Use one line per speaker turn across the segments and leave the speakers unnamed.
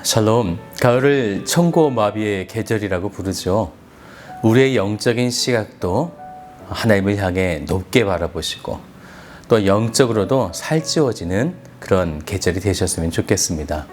샬롬, 가을을 천고마비의 계절이라고 부르죠. 우리의 영적인 시각도 하나님을 향해 높게 바라보시고 또 영적으로도 살찌워지는 그런 계절이 되셨으면 좋겠습니다.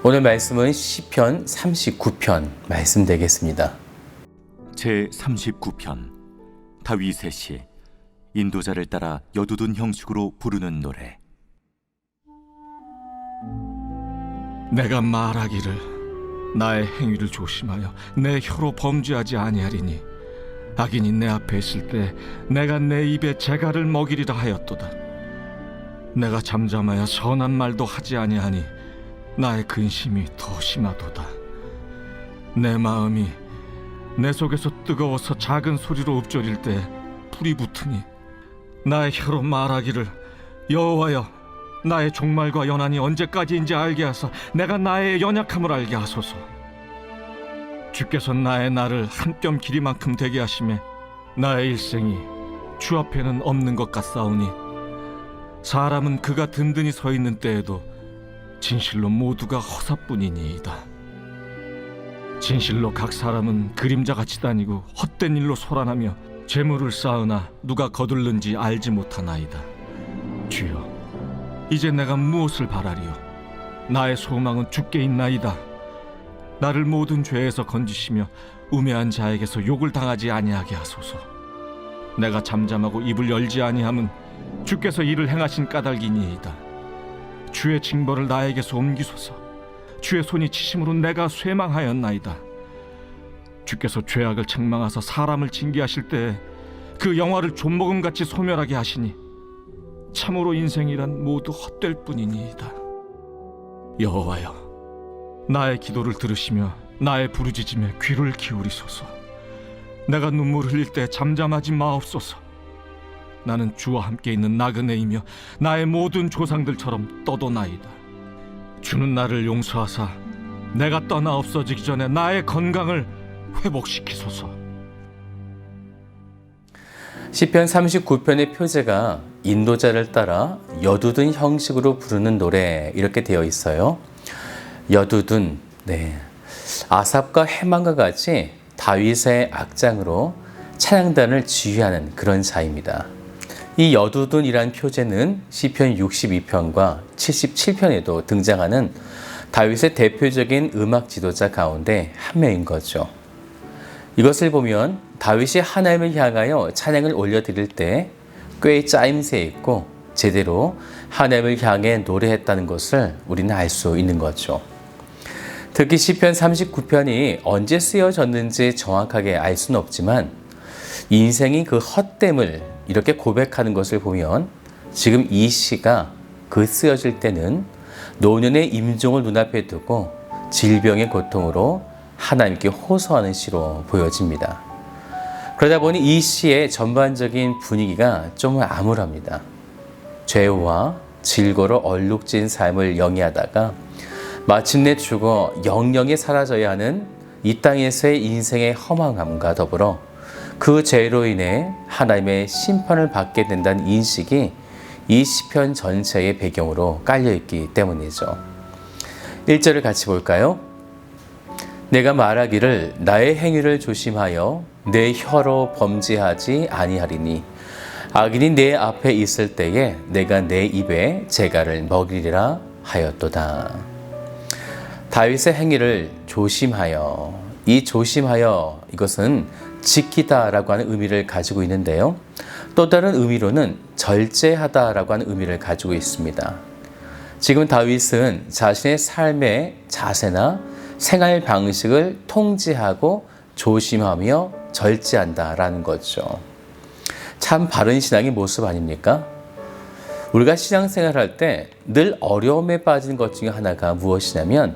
오늘 말씀은 시편 39편 말씀 되겠습니다.
제 39편 다윗의 시 인도자를 따라 여두둔 형식으로 부르는 노래.
내가 말하기를 나의 행위를 조심하여 내 혀로 범죄하지 아니하리니 악인이 내 앞에 있을 때 내가 내 입에 재갈을 먹이리라 하였도다. 내가 잠잠하여 선한 말도 하지 아니하니 나의 근심이 더 심하도다. 내 마음이 내 속에서 뜨거워서 작은 소리로 읊조릴 때 불이 붙으니 나의 혀로 말하기를 여호와여 나의 종말과 연한이 언제까지인지 알게 하사 내가 나의 연약함을 알게 하소서. 주께서 나의 날을 한 뼘 길이만큼 되게 하시매 나의 일생이 주 앞에는 없는 것 같사오니 사람은 그가 든든히 서 있는 때에도 진실로 모두가 허사뿐이니이다. 진실로 각 사람은 그림자같이 다니고 헛된 일로 소란하며 재물을 쌓으나 누가 거둘는지 알지 못하나이다. 주여, 이제 내가 무엇을 바라리요? 나의 소망은 주께 있나이다. 나를 모든 죄에서 건지시며 우매한 자에게서 욕을 당하지 아니하게 하소서. 내가 잠잠하고 입을 열지 아니함은 주께서 이를 행하신 까닭이니이다. 주의 징벌을 나에게서 옮기소서. 주의 손이 치심으로 내가 쇠망하였나이다. 주께서 죄악을 책망하사 사람을 징계하실 때에 그 영화를 좀먹음같이 소멸하게 하시니 참으로 인생이란 모두 헛될 뿐이니이다. 여호와여, 나의 기도를 들으시며 나의 부르짖음에 귀를 기울이소서. 내가 눈물 흘릴 때 잠잠하지 마옵소서. 나는 주와 함께 있는 나그네이며 나의 모든 조상들처럼 떠도나이다. 주는 나를 용서하사 내가 떠나 없어지기 전에 나의 건강을 회복시키소서.
시편 39편의 표제가 인도자를 따라 여두둔 형식으로 부르는 노래 이렇게 되어 있어요. 여두둔, 아삽과 헤만과 같이 다윗의 악장으로 찬양단을 지휘하는 그런 자입니다. 이 여두둔이란 표제는 시편 62편과 77편에도 등장하는 다윗의 대표적인 음악 지도자 가운데 한 명인 거죠. 이것을 보면 다윗이 하나님을 향하여 찬양을 올려드릴 때 꽤 짜임새 있고 제대로 하나님을 향해 노래했다는 것을 우리는 알 수 있는 거죠. 특히 시편 39편이 언제 쓰여졌는지 정확하게 알 수는 없지만 인생이 그 헛됨을 이렇게 고백하는 것을 보면 지금 이 시가 그 쓰여질 때는 노년의 임종을 눈앞에 두고 질병의 고통으로 하나님께 호소하는 시로 보여집니다. 그러다 보니 이 시의 전반적인 분위기가 좀 암울합니다. 죄와 질고로 얼룩진 삶을 영위하다가 마침내 죽어 영영이 사라져야 하는 이 땅에서의 인생의 허망함과 더불어 그 죄로 인해 하나님의 심판을 받게 된다는 인식이 이 시편 전체의 배경으로 깔려있기 때문이죠. 1절을 같이 볼까요? 내가 말하기를 나의 행위를 조심하여 내 혀로 범죄하지 아니하리니 악인이 내 앞에 있을 때에 내가 내 입에 재갈을 먹이리라 하였도다. 다윗의 행위를 조심하여, 이 조심하여 이것은 지키다라고 하는 의미를 가지고 있는데요. 또 다른 의미로는 절제하다라고 하는 의미를 가지고 있습니다. 지금 다윗은 자신의 삶의 자세나 생활 방식을 통제하고 조심하며 절제한다라는 거죠. 참 바른 신앙의 모습 아닙니까? 우리가 신앙생활할 때 늘 어려움에 빠진 것 중에 하나가 무엇이냐면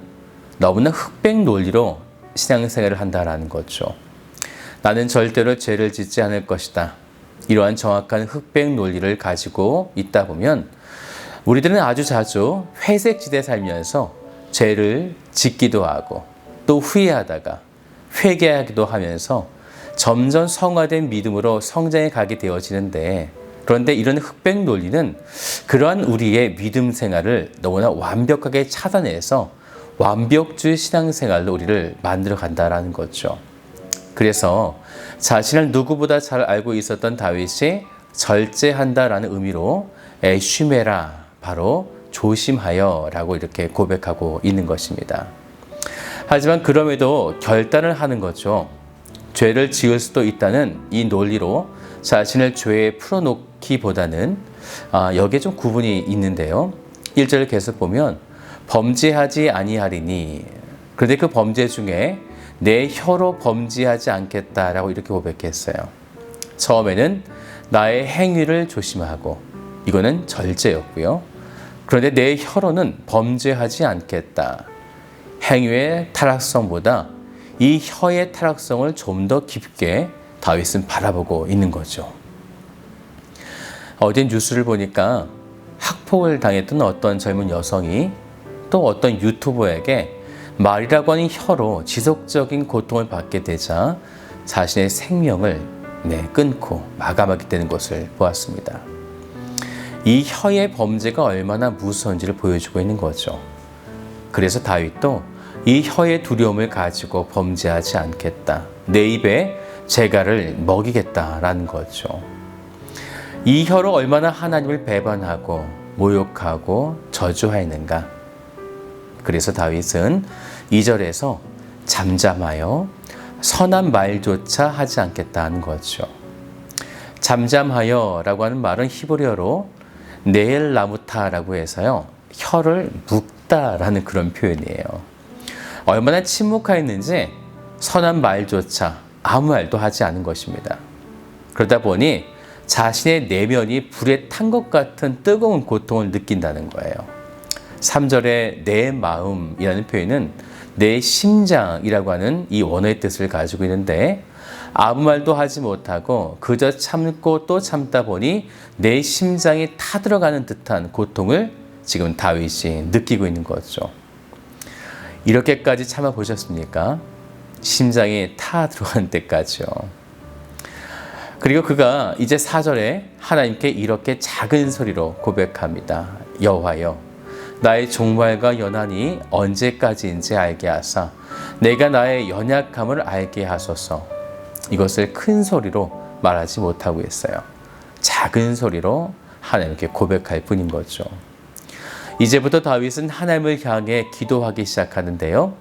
너무나 흑백 논리로 신앙생활을 한다라는 거죠. 나는 절대로 죄를 짓지 않을 것이다. 이러한 정확한 흑백 논리를 가지고 있다 보면 우리들은 아주 자주 회색 지대에 살면서 죄를 짓기도 하고 또 후회하다가 회개하기도 하면서 점점 성화된 믿음으로 성장해 가게 되어지는데, 그런데 이런 흑백 논리는 그러한 우리의 믿음 생활을 너무나 완벽하게 차단해서 완벽주의 신앙생활로 우리를 만들어 간다라는 거죠. 그래서 자신을 누구보다 잘 알고 있었던 다윗이 절제한다라는 의미로 에쉬메라, 바로 조심하여 라고 이렇게 고백하고 있는 것입니다. 하지만 그럼에도 결단을 하는 거죠. 죄를 지을 수도 있다는 이 논리로 자신을 죄에 풀어놓기보다는 여기에 좀 구분이 있는데요. 1절을 계속 보면 범죄하지 아니하리니, 그런데 그 범죄 중에 내 혀로 범죄하지 않겠다라고 이렇게 고백했어요. 처음에는 나의 행위를 조심하고, 이거는 절제였고요. 그런데 내 혀로는 범죄하지 않겠다. 행위의 타락성보다 이 혀의 타락성을 좀 더 깊게 다윗은 바라보고 있는 거죠. 어제 뉴스를 보니까 학폭을 당했던 어떤 젊은 여성이 또 어떤 유튜버에게 말이라고 하는 혀로 지속적인 고통을 받게 되자 자신의 생명을 끊고 마감하게 되는 것을 보았습니다. 이 혀의 범죄가 얼마나 무서운지를 보여주고 있는 거죠. 그래서 다윗도 이 혀의 두려움을 가지고 범죄하지 않겠다. 내 입에 재갈을 먹이겠다라는 거죠. 이 혀로 얼마나 하나님을 배반하고 모욕하고 저주하였는가. 그래서 다윗은 2절에서 잠잠하여 선한 말조차 하지 않겠다는 거죠. 잠잠하여라고 하는 말은 히브리어로 네엘 라무타라고 해서요, 혀를 묶다라는 그런 표현이에요. 얼마나 침묵하였는지 선한 말조차 아무 말도 하지 않은 것입니다. 그러다 보니 자신의 내면이 불에 탄 것 같은 뜨거운 고통을 느낀다는 거예요. 3절에 내 마음이라는 표현은 내 심장이라고 하는 이 원어의 뜻을 가지고 있는데, 아무 말도 하지 못하고 그저 참고 또 참다 보니 내 심장이 타들어가는 듯한 고통을 지금 다윗이 느끼고 있는 거죠. 이렇게까지 참아보셨습니까? 심장이 타들어가는 때까지요. 그리고 그가 이제 4절에 하나님께 이렇게 작은 소리로 고백합니다. 여호와여, 나의 종말과 연한이 언제까지인지 알게 하사 내가 나의 연약함을 알게 하소서. 이것을 큰 소리로 말하지 못하고 있어요. 작은 소리로 하나님께 고백할 뿐인 거죠. 이제부터 다윗은 하나님을 향해 기도하기 시작하는데요.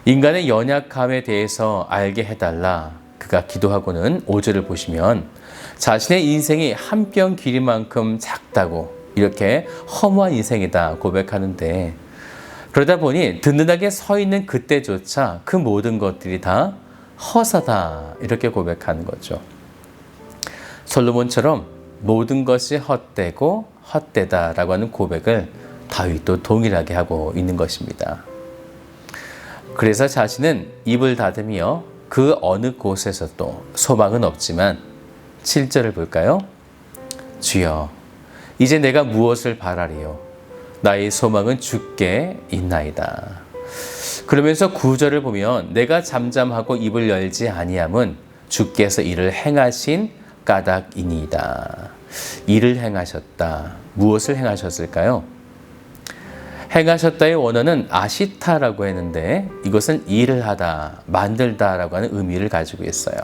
인간의 연약함에 대해서 알게 해달라. 그가 기도하고는 5절을 보시면 자신의 인생이 한 뼘 길이만큼 작다고, 이렇게 허무한 인생이다 고백하는데, 그러다 보니 든든하게 서 있는 그때조차 그 모든 것들이 다 허사다, 이렇게 고백하는 거죠. 솔로몬처럼 모든 것이 헛되고 헛되다라고 하는 고백을 다윗도 동일하게 하고 있는 것입니다. 그래서 자신은 입을 닫으며 그 어느 곳에서도 소망은 없지만 7절을 볼까요? 주여, 이제 내가 무엇을 바라리요? 나의 소망은 주께 있나이다. 그러면서 9절을 보면 내가 잠잠하고 입을 열지 아니함은 주께서 이를 행하신 까닭이니이다. 일을 행하셨다. 무엇을 행하셨을까요? 행하셨다의 원어는 아시타라고 했는데, 이것은 일을 하다, 만들다라고 하는 의미를 가지고 있어요.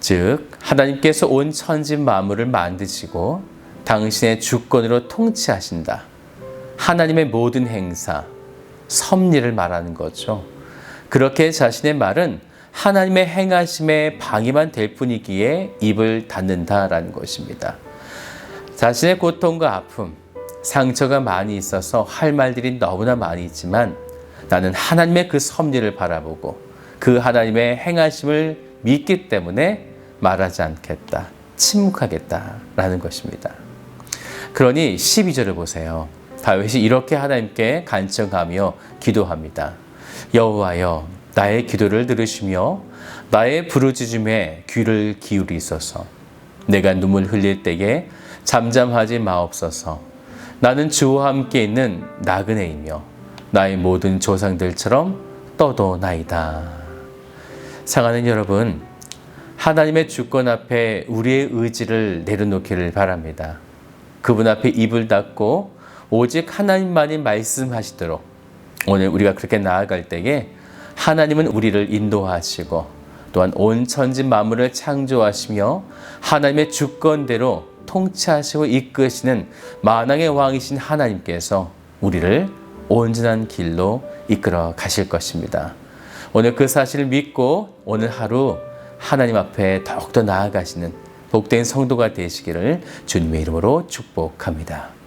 즉 하나님께서 온 천지 만물을 만드시고 당신의 주권으로 통치하신다. 하나님의 모든 행사, 섭리를 말하는 거죠. 그렇게 자신의 말은 하나님의 행하심에 방해만 될 뿐이기에 입을 닫는다라는 것입니다. 자신의 고통과 아픔, 상처가 많이 있어서 할 말들이 너무나 많이 있지만 나는 하나님의 그 섭리를 바라보고 그 하나님의 행하심을 믿기 때문에 말하지 않겠다, 침묵하겠다라는 것입니다. 그러니 12절을 보세요. 다윗이 이렇게 하나님께 간청하며 기도합니다. 여호와여, 나의 기도를 들으시며 나의 부르짖음에 귀를 기울이소서. 내가 눈물 흘릴 때에 잠잠하지 마옵소서. 나는 주와 함께 있는 나그네이며 나의 모든 조상들처럼 떠도나이다. 사랑하는 여러분, 하나님의 주권 앞에 우리의 의지를 내려놓기를 바랍니다. 그분 앞에 입을 닫고 오직 하나님만이 말씀하시도록 오늘 우리가 그렇게 나아갈 때에 하나님은 우리를 인도하시고 또한 온 천지 만물을 창조하시며 하나님의 주권대로 통치하시고 이끄시는 만왕의 왕이신 하나님께서 우리를 온전한 길로 이끌어 가실 것입니다. 오늘 그 사실을 믿고 오늘 하루 하나님 앞에 더욱더 나아가시는 복된 성도가 되시기를 주님의 이름으로 축복합니다.